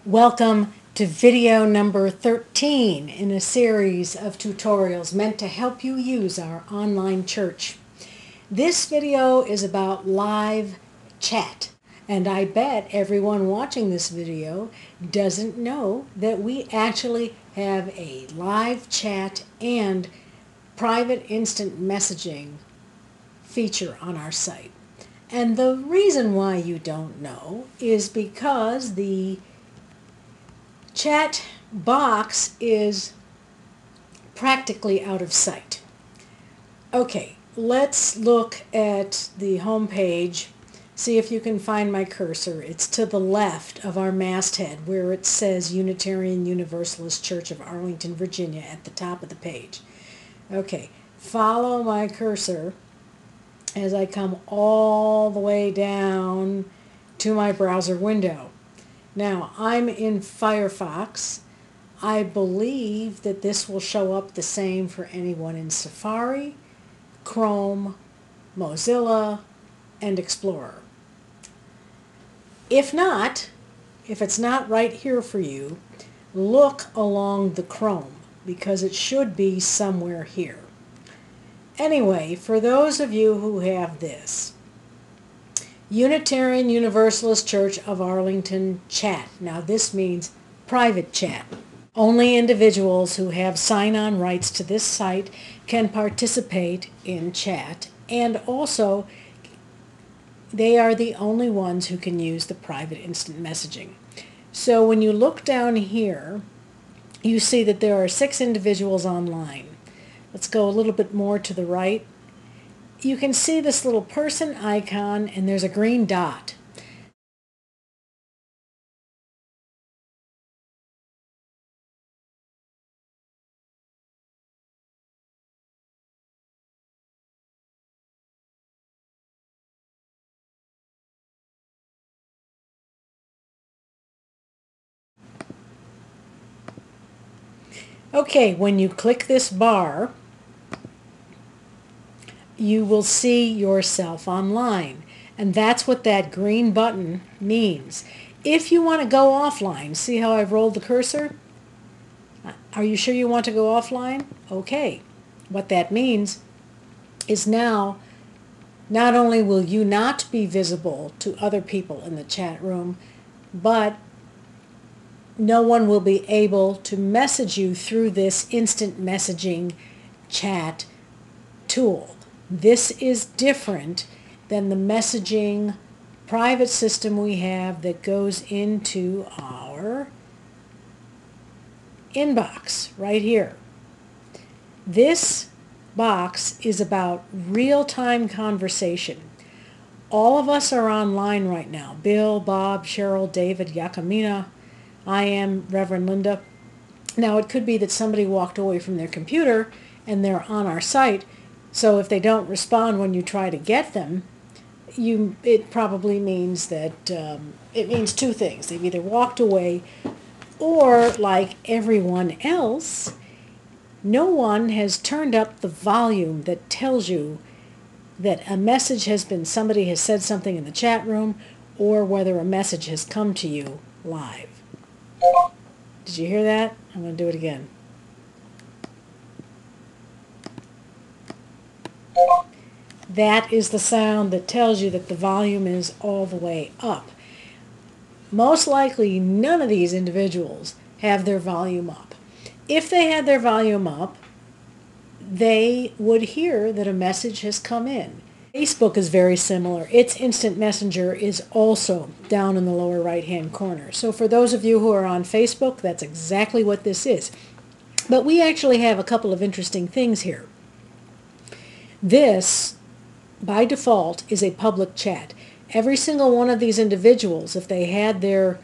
Welcome to video number 13 in a series of tutorials meant to help you use our online church. This video is about live chat, and I bet everyone watching this video doesn't know that we actually have a live chat and private instant messaging feature on our site. And the reason why you don't know is because the chat box is practically out of sight. Okay, let's look at the home page. See if you can find my cursor. It's to the left of our masthead where it says Unitarian Universalist Church of Arlington, Virginia at the top of the page. Okay, follow my cursor as I come all the way down to my browser window. Now, I'm in Firefox. I believe that this will show up the same for anyone in Safari, Chrome, Mozilla, and Explorer. If not, if it's not right here for you, look along the Chrome because it should be somewhere here. Anyway, for those of you who have this, Unitarian Universalist Church of Arlington chat. Now this means private chat. Only individuals who have sign-on rights to this site can participate in chat, and also they are the only ones who can use the private instant messaging. So when you look down here, you see that there are 6 individuals online. Let's go a little bit more to the right. You can see this little person icon and there's a green dot. Okay, when you click this bar, you will see yourself online. And that's what that green button means. If you want to go offline, see how I've rolled the cursor? Are you sure you want to go offline? Okay. What that means is now not only will you not be visible to other people in the chat room, but no one will be able to message you through this instant messaging chat tool. This is different than the messaging private system we have that goes into our inbox right here. This box is about real-time conversation. All of us are online right now. Bill, Bob, Cheryl, David, Yakamina. I am Reverend Linda. Now it could be that somebody walked away from their computer and they're on our site. So if they don't respond when you try to get them, it probably means that it means 2 things. They've either walked away or, like everyone else, no one has turned up the volume that tells you that a message has been, somebody has said something in the chat room, or whether a message has come to you live. Did you hear that? I'm going to do it again. That is the sound that tells you that the volume is all the way up. Most likely, none of these individuals have their volume up. If they had their volume up, they would hear that a message has come in. Facebook is very similar. Its instant messenger is also down in the lower right-hand corner. So for those of you who are on Facebook, that's exactly what this is. But we actually have a couple of interesting things here. This, by default, is a public chat. Every single one of these individuals, if they had their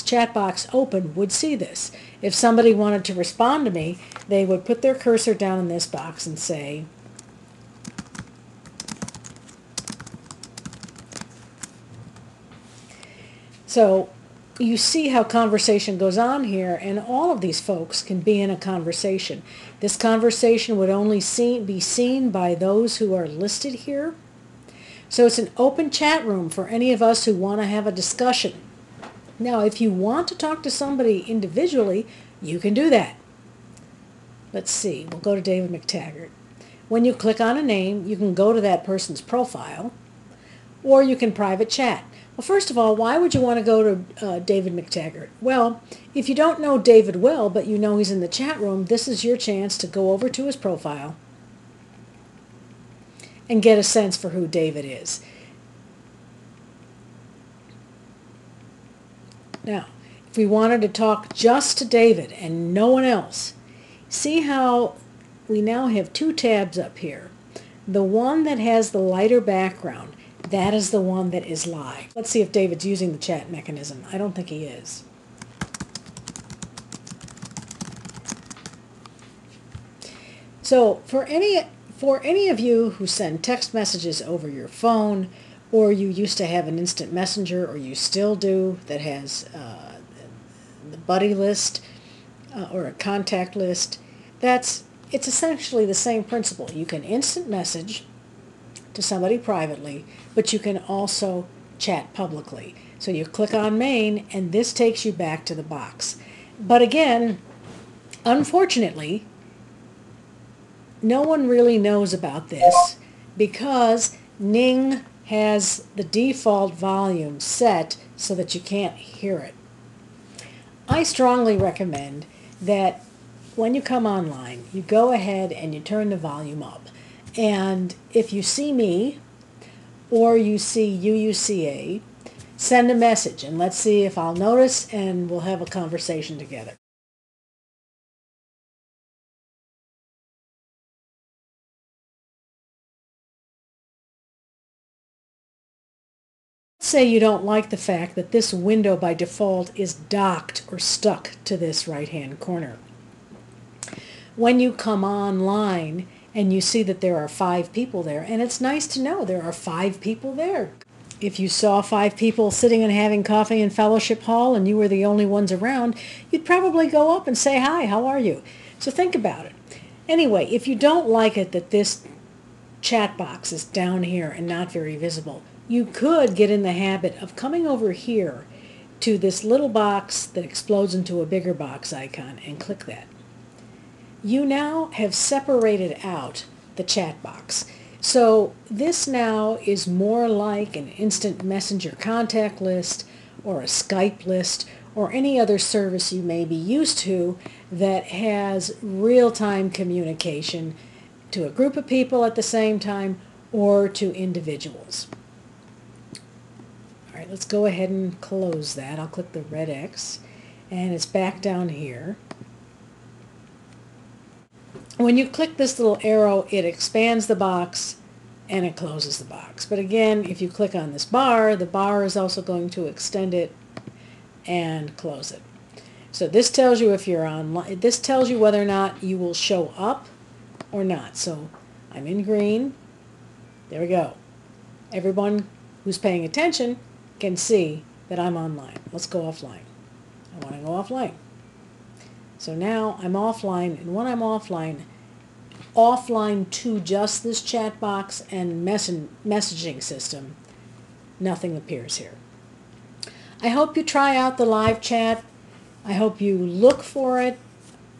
chat box open, would see this. If somebody wanted to respond to me, they would put their cursor down in this box and say, so you see how conversation goes on here, and all of these folks can be in a conversation. This conversation would only be seen by those who are listed here. So it's an open chat room for any of us who want to have a discussion. Now, if you want to talk to somebody individually, you can do that. Let's see, we'll go to David McTaggart. When you click on a name, you can go to that person's profile, or you can private chat. Well, first of all, why would you want to go to David McTaggart? Well, if you don't know David well, but you know he's in the chat room, this is your chance to go over to his profile and get a sense for who David is. Now, if we wanted to talk just to David and no one else, see how we now have two tabs up here. The one that has the lighter background, that is the one that is live. Let's see if David's using the chat mechanism. I don't think he is. So for any of you who send text messages over your phone, or you used to have an instant messenger, or you still do, that has the buddy list or a contact list, it's essentially the same principle. You can instant message to somebody privately, but you can also chat publicly. So you click on main, and this takes you back to the box. But again, unfortunately, no one really knows about this because Ning has the default volume set so that you can't hear it. I strongly recommend that when you come online, you go ahead and you turn the volume up. And if you see me or you see UUCA, send a message and let's see if I'll notice, and we'll have a conversation together. Say you don't like the fact that this window by default is docked or stuck to this right-hand corner. When you come online and you see that there are 5 people there, and it's nice to know there are 5 people there. If you saw 5 people sitting and having coffee in Fellowship Hall and you were the only ones around, you'd probably go up and say, "Hi, how are you?" So think about it. Anyway, if you don't like it that this chat box is down here and not very visible, you could get in the habit of coming over here to this little box that explodes into a bigger box icon and click that. You now have separated out the chat box. So this now is more like an instant messenger contact list or a Skype list or any other service you may be used to that has real-time communication to a group of people at the same time or to individuals. All right, let's go ahead and close that. I'll click the red X, and it's back down here. When you click this little arrow, it expands the box and it closes the box. But again, if you click on this bar, the bar is also going to extend it and close it. So this tells you if you're online. This tells you whether or not you will show up or not. So I'm in green. There we go. Everyone who's paying attention can see that I'm online. Let's go offline. I want to go offline. So now I'm offline, and when I'm offline to just this chat box and messaging system, nothing appears here. I hope you try out the live chat. I hope you look for it.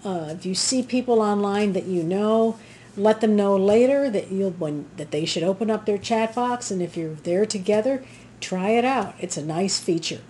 If you see people online that you know, let them know later that they should open up their chat box, and if you're there together, try it out. It's a nice feature.